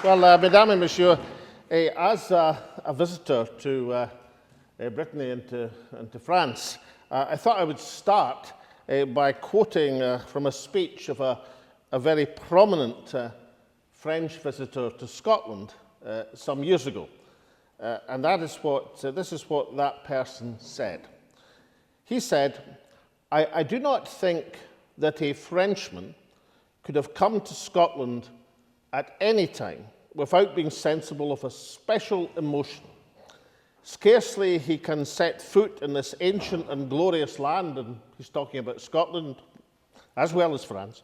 Well, Mesdames et Messieurs, as a visitor to Brittany and to France, I thought I would start by quoting from a speech of a very prominent French visitor to Scotland some years ago. And this is what that person said. He said, I do not think that a Frenchman could have come to Scotland at any time without being sensible of a special emotion. Scarcely he can set foot in this ancient and glorious land, and he's talking about Scotland as well as France,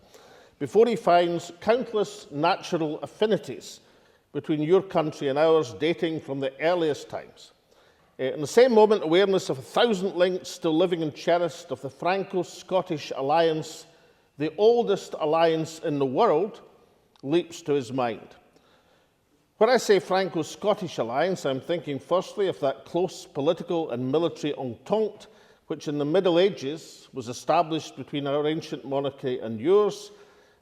before he finds countless natural affinities between your country and ours dating from the earliest times. In the same moment, awareness of 1,000 links still living and cherished of the Franco-Scottish alliance, the oldest alliance in the world, leaps to his mind. When I say Franco-Scottish alliance, I'm thinking firstly of that close political and military entente which in the Middle Ages was established between our ancient monarchy and yours.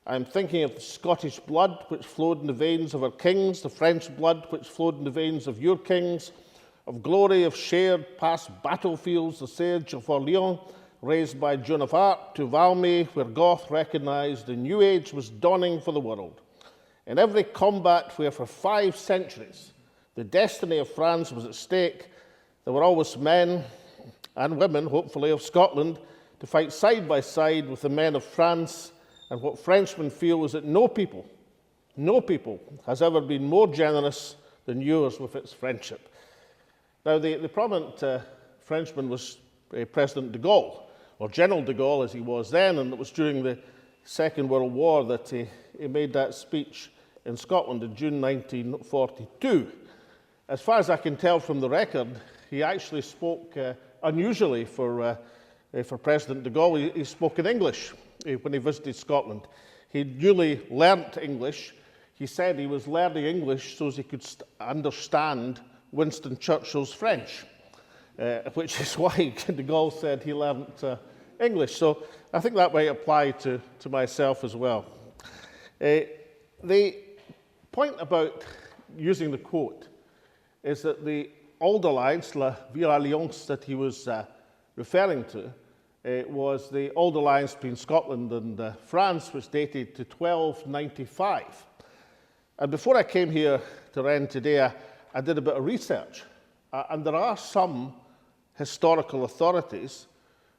I'm thinking of the Scottish blood which flowed in the veins of our kings, the French blood which flowed in the veins of your kings, of glory of shared past battlefields, the siege of Orleans, raised by Joan of Arc, to Valmy, where Goth recognised a new age was dawning for the world. In every combat where for 5 centuries the destiny of France was at stake, there were always men and women, hopefully, of Scotland to fight side by side with the men of France. And what Frenchmen feel is that no people has ever been more generous than yours with its friendship. Now, the prominent Frenchman was President de Gaulle, or General de Gaulle as he was then, and it was during the Second World War that he made that speech in Scotland in June 1942. As far as I can tell from the record, he actually spoke unusually for President de Gaulle. He spoke in English when he visited Scotland. He newly learnt English. He said he was learning English so as he could understand Winston Churchill's French, which is why de Gaulle said he learnt English. So I think that might apply to myself as well. The point about using the quote is that the old alliance, la vieille alliance that he was referring to, was the old alliance between Scotland and France, which dated to 1295. And before I came here to Rennes today, I did a bit of research. And there are some historical authorities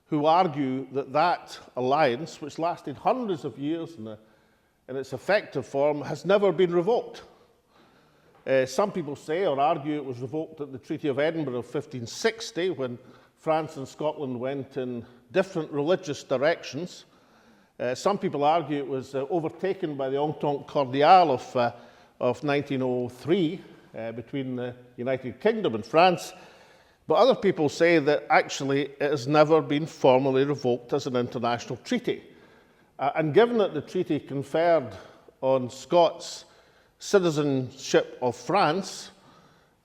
who argue that that alliance, which lasted hundreds of years in its effective form, has never been revoked. Some people say or argue it was revoked at the Treaty of Edinburgh of 1560, when France and Scotland went in different religious directions. Some people argue it was overtaken by the Entente Cordiale of 1903 between the United Kingdom and France. But other people say that actually it has never been formally revoked as an international treaty. And given that the treaty conferred on Scots citizenship of France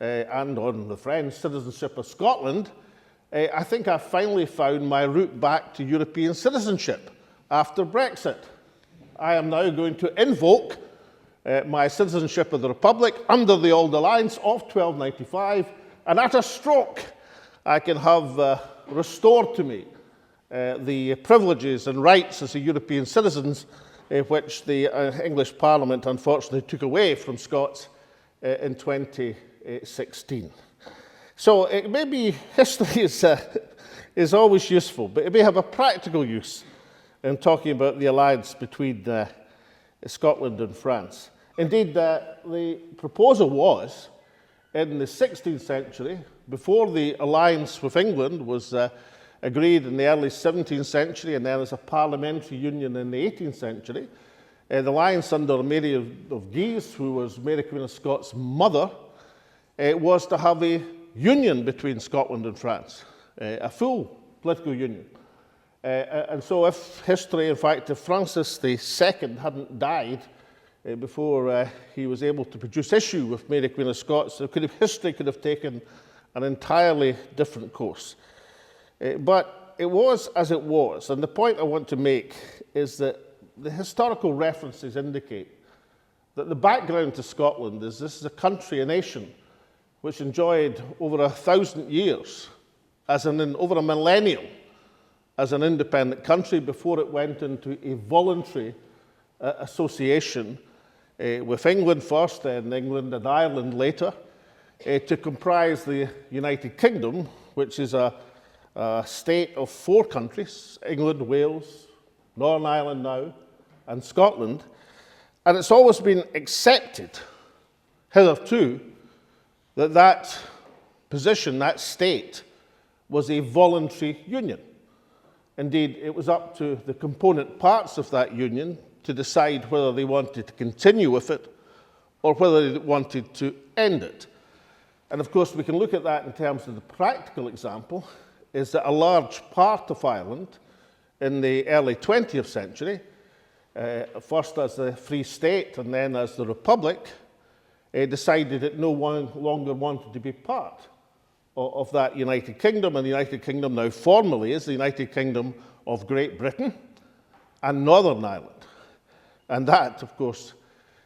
and on the French citizenship of Scotland, I think I finally found my route back to European citizenship after Brexit. I am now going to invoke my citizenship of the Republic under the old alliance of 1295, and at a stroke I can have restored to me the privileges and rights as a European citizens which the English Parliament unfortunately took away from Scots in 2016. So maybe history is always useful, but it may have a practical use in talking about the alliance between Scotland and France. Indeed, the proposal was, in the 16th century, before the alliance with England was agreed in the early 17th century, and then as a parliamentary union in the 18th century, the alliance under Mary of Guise, who was Mary Queen of Scots' mother, was to have a union between Scotland and France, a full political union. And so if history, in fact, if Francis II hadn't died before he was able to produce issue with Mary Queen of Scots, history could have taken an entirely different course. But it was as it was, and the point I want to make is that the historical references indicate that the background to Scotland is this is a country, a nation, which enjoyed over 1,000 years, over a millennium, as an independent country before it went into a voluntary association with England first, then England and Ireland later, to comprise the United Kingdom, which is a state of 4 countries, England, Wales, Northern Ireland now, and Scotland. And it's always been accepted, hitherto, that that position, that state, was a voluntary union. Indeed, it was up to the component parts of that union to decide whether they wanted to continue with it or whether they wanted to end it. And of course, we can look at that in terms of the practical example, is that a large part of Ireland in the early 20th century, first as the Free State and then as the Republic, decided it no longer wanted to be part of that United Kingdom, and the United Kingdom now formally is the United Kingdom of Great Britain and Northern Ireland. And that, of course,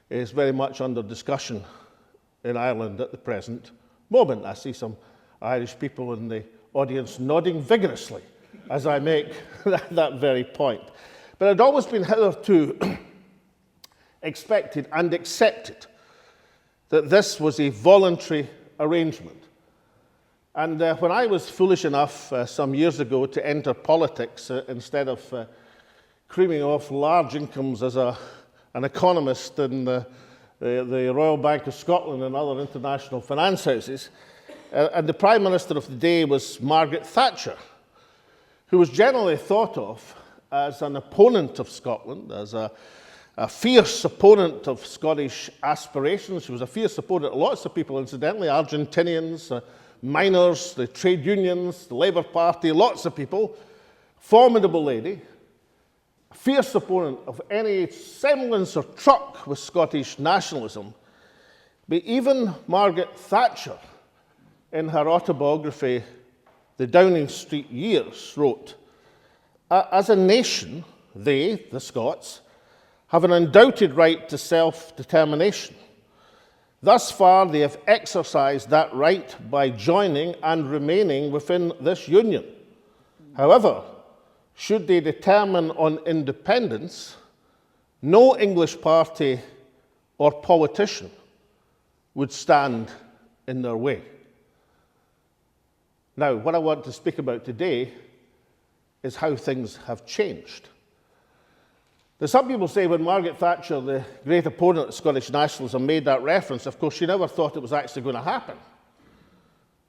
is very much under discussion in Ireland at the present moment. I see some Irish people in the audience nodding vigorously as I make that very point. But it had always been hitherto expected and accepted that this was a voluntary arrangement. And when I was foolish enough some years ago to enter politics, instead of creaming off large incomes as an economist in the Royal Bank of Scotland and other international finance houses, and the Prime Minister of the day was Margaret Thatcher, who was generally thought of as an opponent of Scotland, as a fierce opponent of Scottish aspirations. She was a fierce opponent of lots of people, incidentally, Argentinians, miners, the trade unions, the Labour Party, lots of people. Formidable lady, a fierce opponent of any semblance or truck with Scottish nationalism. But even Margaret Thatcher, in her autobiography, The Downing Street Years, wrote, "As a nation, they, the Scots, have an undoubted right to self-determination. Thus far, they have exercised that right by joining and remaining within this union. However, should they determine on independence, no English party or politician would stand in their way." Now, what I want to speak about today is how things have changed. Now, some people say when Margaret Thatcher, the great opponent of Scottish nationalism, made that reference, of course, she never thought it was actually going to happen.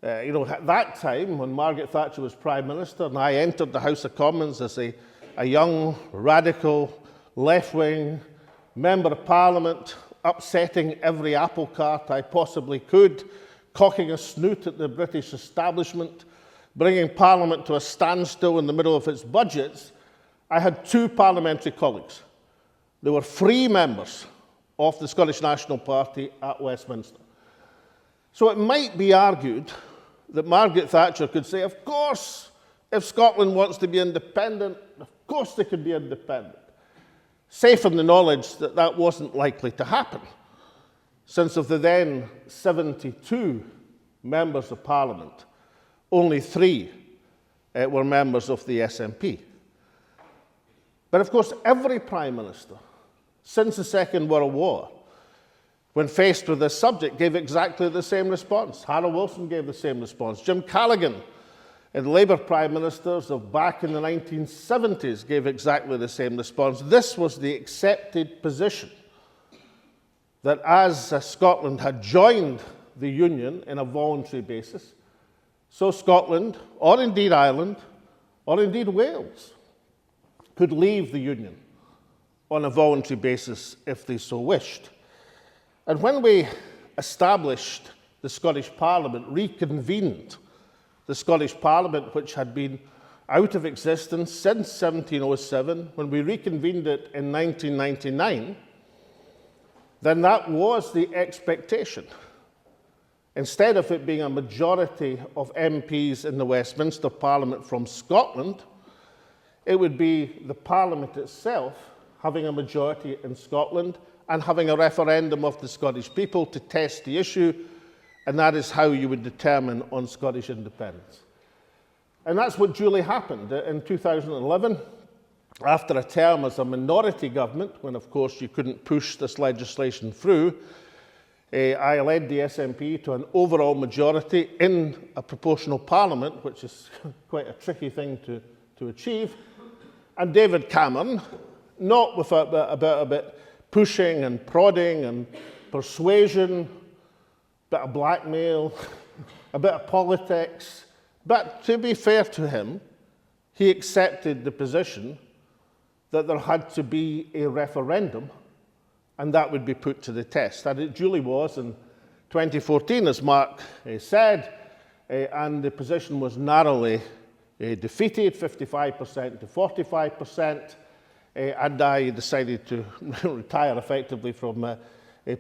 At that time, when Margaret Thatcher was Prime Minister and I entered the House of Commons as a young, radical, left-wing Member of Parliament, upsetting every apple cart I possibly could, cocking a snoot at the British establishment, bringing Parliament to a standstill in the middle of its budgets, I had 2 parliamentary colleagues. They were free members of the Scottish National Party at Westminster. So it might be argued that Margaret Thatcher could say, of course, if Scotland wants to be independent, of course they could be independent. Safe in the knowledge that that wasn't likely to happen, since of the then 72 members of Parliament, only 3 were members of the SNP. But of course, every Prime Minister since the Second World War, when faced with this subject, gave exactly the same response. Harold Wilson gave the same response. Jim Callaghan, the Labour Prime Ministers of back in the 1970s, gave exactly the same response. This was the accepted position, that as Scotland had joined the Union in a voluntary basis, so Scotland, or indeed Ireland, or indeed Wales, could leave the Union on a voluntary basis if they so wished. And when we established the Scottish Parliament, reconvened the Scottish Parliament, which had been out of existence since 1707, when we reconvened it in 1999, then that was the expectation. Instead of it being a majority of MPs in the Westminster Parliament from Scotland, it would be the Parliament itself having a majority in Scotland and having a referendum of the Scottish people to test the issue, and that is how you would determine on Scottish independence. And that's what duly happened in 2011, after a term as a minority government, when of course you couldn't push this legislation through. I led the SNP to an overall majority in a proportional parliament, which is quite a tricky thing to achieve. And David Cameron, not with a bit pushing and prodding and persuasion, a bit of blackmail, a bit of politics, but to be fair to him, he accepted the position that there had to be a referendum and that would be put to the test. And it duly was in 2014, as Mark said, and the position was narrowly defeated, 55% to 45%, and I decided to retire effectively from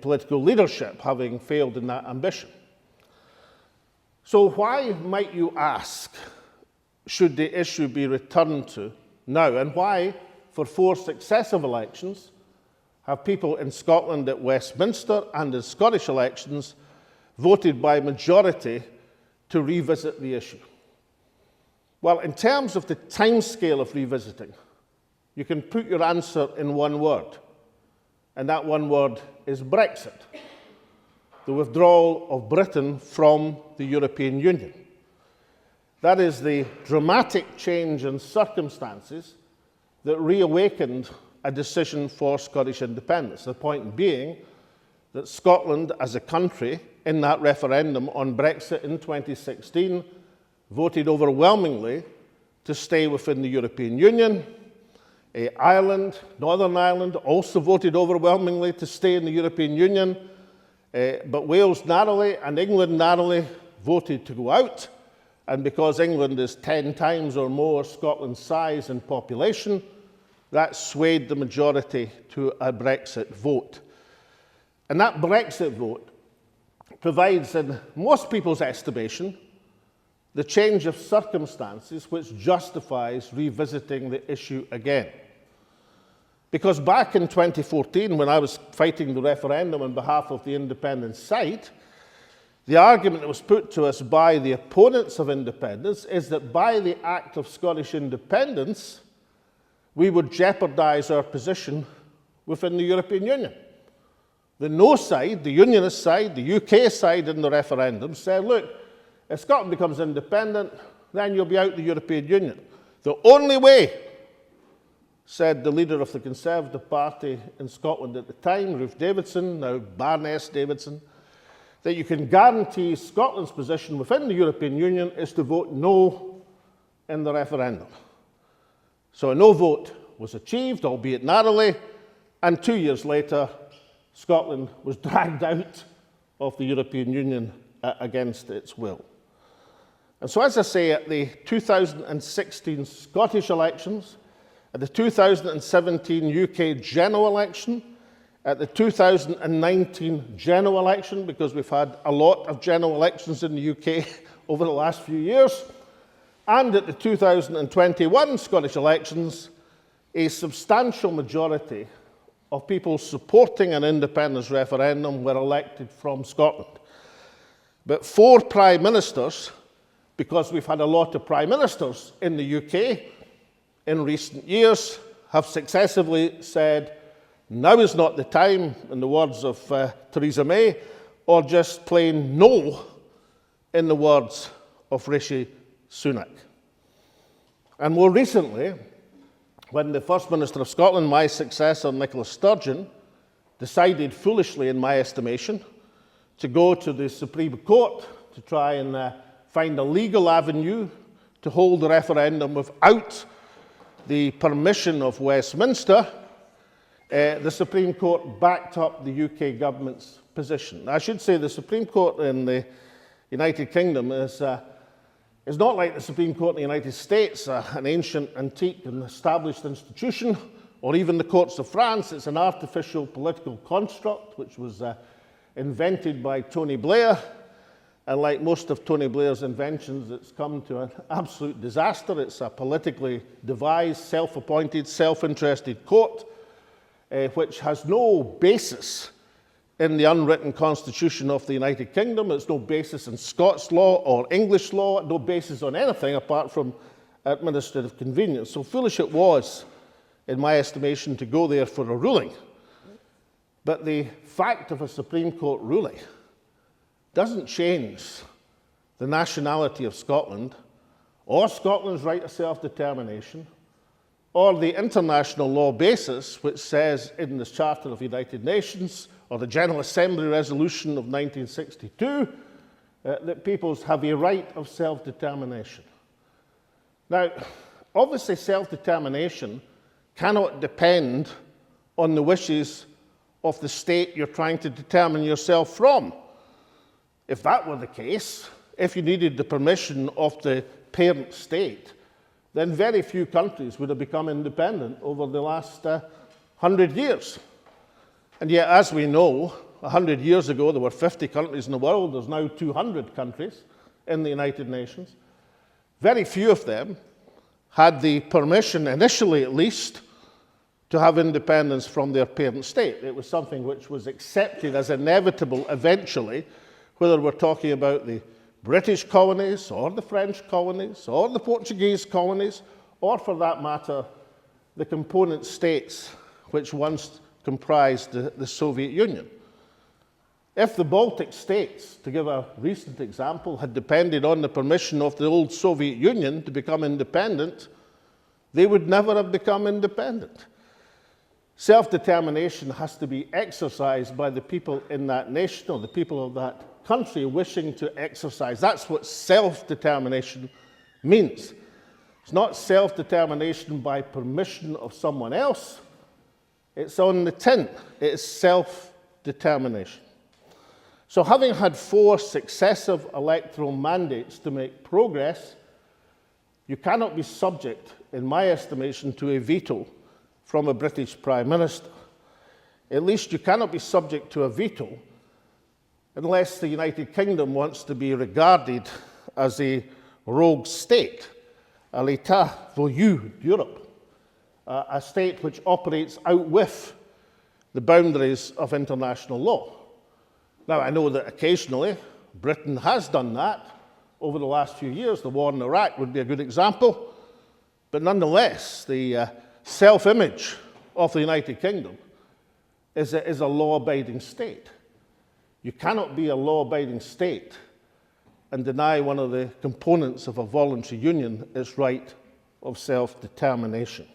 political leadership, having failed in that ambition. So why, might you ask, should the issue be returned to now, and why, for 4 successive elections, have people in Scotland at Westminster and in Scottish elections voted by majority to revisit the issue? Well, in terms of the timescale of revisiting, you can put your answer in one word, and that one word is Brexit, the withdrawal of Britain from the European Union. That is the dramatic change in circumstances that reawakened a decision for Scottish independence. The point being that Scotland as a country, in that referendum on Brexit in 2016, voted overwhelmingly to stay within the European Union. Ireland, Northern Ireland, also voted overwhelmingly to stay in the European Union, but Wales narrowly and England narrowly voted to go out, and because England is 10 times or more Scotland's size and population, that swayed the majority to a Brexit vote. And that Brexit vote provides, in most people's estimation, the change of circumstances which justifies revisiting the issue again. Because back in 2014, when I was fighting the referendum on behalf of the independent side, the argument that was put to us by the opponents of independence is that by the act of Scottish independence, we would jeopardise our position within the European Union. The no side, the unionist side, the UK side in the referendum said, look, if Scotland becomes independent, then you'll be out of the European Union. The only way, said the leader of the Conservative Party in Scotland at the time, Ruth Davidson, now Baroness Davidson, that you can guarantee Scotland's position within the European Union is to vote no in the referendum. So a no vote was achieved, albeit narrowly, and 2 years later, Scotland was dragged out of the European Union against its will. And so, as I say, at the 2016 Scottish elections, at the 2017 UK general election, at the 2019 general election, because we've had a lot of general elections in the UK over the last few years, and at the 2021 Scottish elections, a substantial majority of people supporting an independence referendum were elected from Scotland. But 4 prime ministers, because we've had a lot of prime ministers in the UK in recent years, have successively said, now is not the time, in the words of Theresa May, or just plain no, in the words of Rishi Sunak. And more recently, when the First Minister of Scotland, my successor, Nicola Sturgeon, decided foolishly, in my estimation, to go to the Supreme Court to try and find a legal avenue to hold the referendum without the permission of Westminster, the Supreme Court backed up the UK government's position. I should say the Supreme Court in the United Kingdom is not like the Supreme Court in the United States, an ancient, antique and established institution, or even the courts of France. It's an artificial political construct which was invented by Tony Blair, and like most of Tony Blair's inventions, it's come to an absolute disaster. It's a politically devised, self-appointed, self-interested court. which has no basis in the unwritten constitution of the United Kingdom. It's no basis in Scots law or English law, no basis on anything apart from administrative convenience. So foolish it was, in my estimation, to go there for a ruling. But the fact of a Supreme Court ruling doesn't change the nationality of Scotland, or Scotland's right of self-determination, or the international law basis, which says in the Charter of the United Nations, or the General Assembly Resolution of 1962, that peoples have a right of self-determination. Now, obviously self-determination cannot depend on the wishes of the state you're trying to determine yourself from. If that were the case, if you needed the permission of the parent state, then very few countries would have become independent over the last 100 years. And yet, as we know, 100 years ago there were 50 countries in the world. There's now 200 countries in the United Nations. Very few of them had the permission, initially at least, to have independence from their parent state. It was something which was accepted as inevitable eventually, whether we're talking about the British colonies, or the French colonies, or the Portuguese colonies, or for that matter, the component states which once comprised the Soviet Union. If the Baltic states, to give a recent example, had depended on the permission of the old Soviet Union to become independent, they would never have become independent. Self-determination has to be exercised by the people in that nation, or the people of that country wishing to exercise. That's what self-determination means. It's not self-determination by permission of someone else. It's on the tin. It's self-determination. So having had 4 successive electoral mandates to make progress, you cannot be subject, in my estimation, to a veto from a British Prime Minister. At least you cannot be subject to a veto unless the United Kingdom wants to be regarded as a rogue state, a l'état voyou d'Europe, a state which operates out with the boundaries of international law. Now, I know that occasionally Britain has done that over the last few years. The war in Iraq would be a good example. But nonetheless, the self-image of the United Kingdom is a law-abiding state. You cannot be a law-abiding state and deny one of the components of a voluntary union its right of self-determination.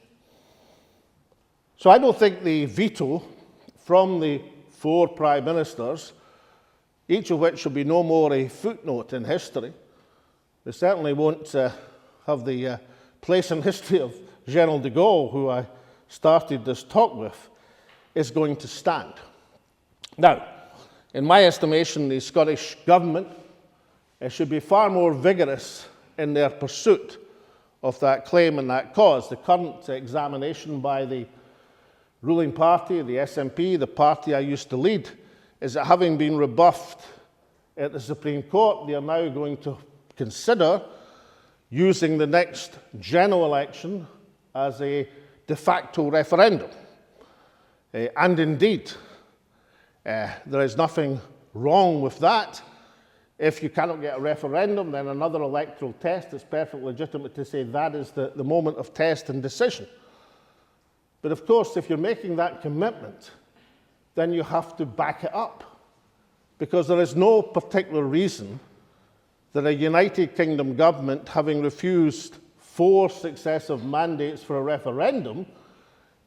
So I don't think the veto from the 4 prime ministers, each of which will be no more a footnote in history, they certainly won't have the place in history of General de Gaulle, who I started this talk with, is going to stand. Now, in my estimation, the Scottish Government should be far more vigorous in their pursuit of that claim and that cause. The current examination by the ruling party, the SNP, the party I used to lead, is that having been rebuffed at the Supreme Court, they are now going to consider using the next general election as a de facto referendum. And indeed, there is nothing wrong with that. If you cannot get a referendum, then another electoral test is perfectly legitimate to say that is the moment of test and decision. But of course, if you're making that commitment, then you have to back it up, because there is no particular reason that a United Kingdom government, having refused 4 successive mandates for a referendum,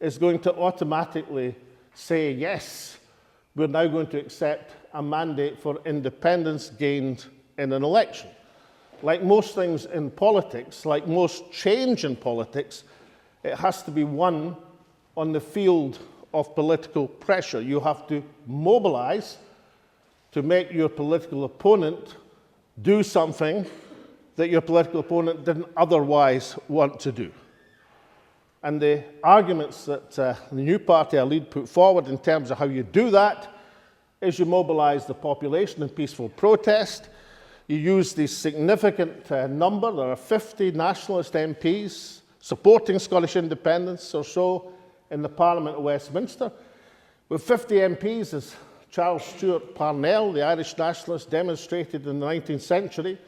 is going to automatically say, yes, we're now going to accept a mandate for independence gained in an election. Like most things in politics, like most change in politics, it has to be won on the field of political pressure. You have to mobilize to make your political opponent do something that your political opponent didn't otherwise want to do. And the arguments that the new party I lead put forward in terms of how you do that is you mobilize the population in peaceful protest. You use the significant number, there are 50 nationalist MPs supporting Scottish independence or so in the Parliament of Westminster. With 50 MPs, as Charles Stewart Parnell, the Irish nationalist, demonstrated in the 19th century,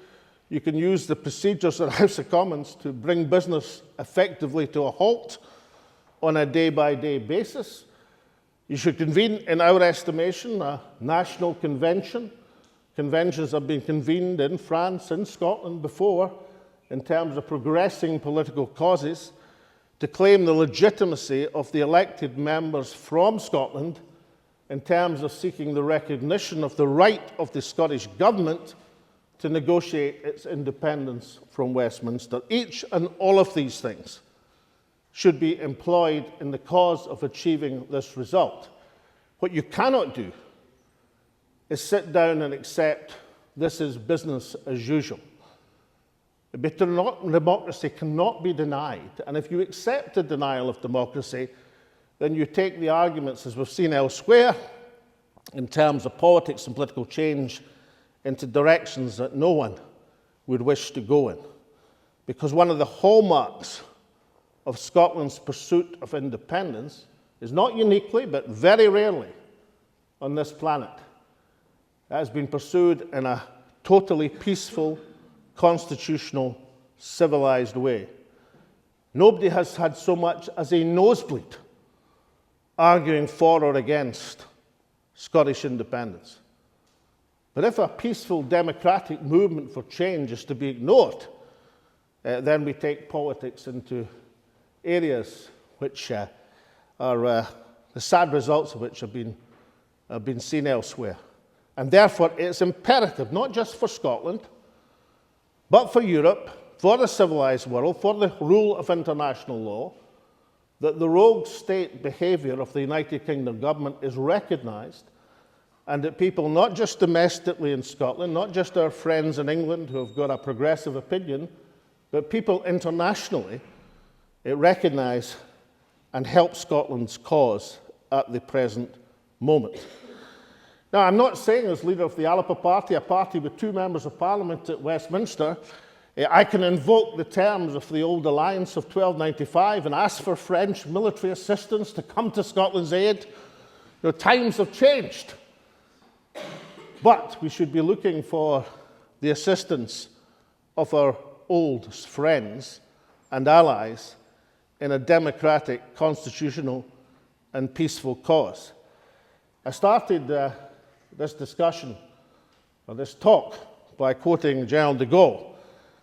you can use the procedures of the House of Commons to bring business effectively to a halt on a day-by-day basis. You should convene, in our estimation, a national convention. Conventions have been convened in France and Scotland before in terms of progressing political causes to claim the legitimacy of the elected members from Scotland in terms of seeking the recognition of the right of the Scottish Government to negotiate its independence from Westminster. Each and all of these things should be employed in the cause of achieving this result. What you cannot do is sit down and accept this is business as usual. Democracy cannot be denied, and if you accept the denial of democracy, then you take the arguments, as we've seen elsewhere, in terms of politics and political change, into directions that no one would wish to go in. Because one of the hallmarks of Scotland's pursuit of independence is not uniquely, but very rarely on this planet. It has been pursued in a totally peaceful, constitutional, civilized way. Nobody has had so much as a nosebleed arguing for or against Scottish independence. But if a peaceful democratic movement for change is to be ignored, then we take politics into areas which are the sad results of which have been seen elsewhere. And therefore, it's imperative, not just for Scotland, but for Europe, for the civilized world, for the rule of international law, that the rogue state behaviour of the United Kingdom government is recognised, and that people, not just domestically in Scotland, not just our friends in England who have got a progressive opinion, but people internationally, recognise and help Scotland's cause at the present moment. Now, I'm not saying, as leader of the Alba party, a party with 2 members of Parliament at Westminster, I can invoke the terms of the old alliance of 1295 and ask for French military assistance to come to Scotland's aid. Times have changed. But we should be looking for the assistance of our old friends and allies in a democratic, constitutional, and peaceful cause. I started this discussion, or this talk, by quoting General de Gaulle.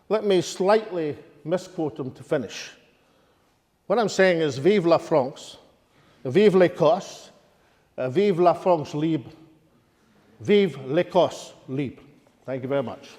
Let me slightly misquote him to finish. What I'm saying is, vive la France, vive l'Écosse, vive la France libre, vive l'Écosse libre. Thank you very much.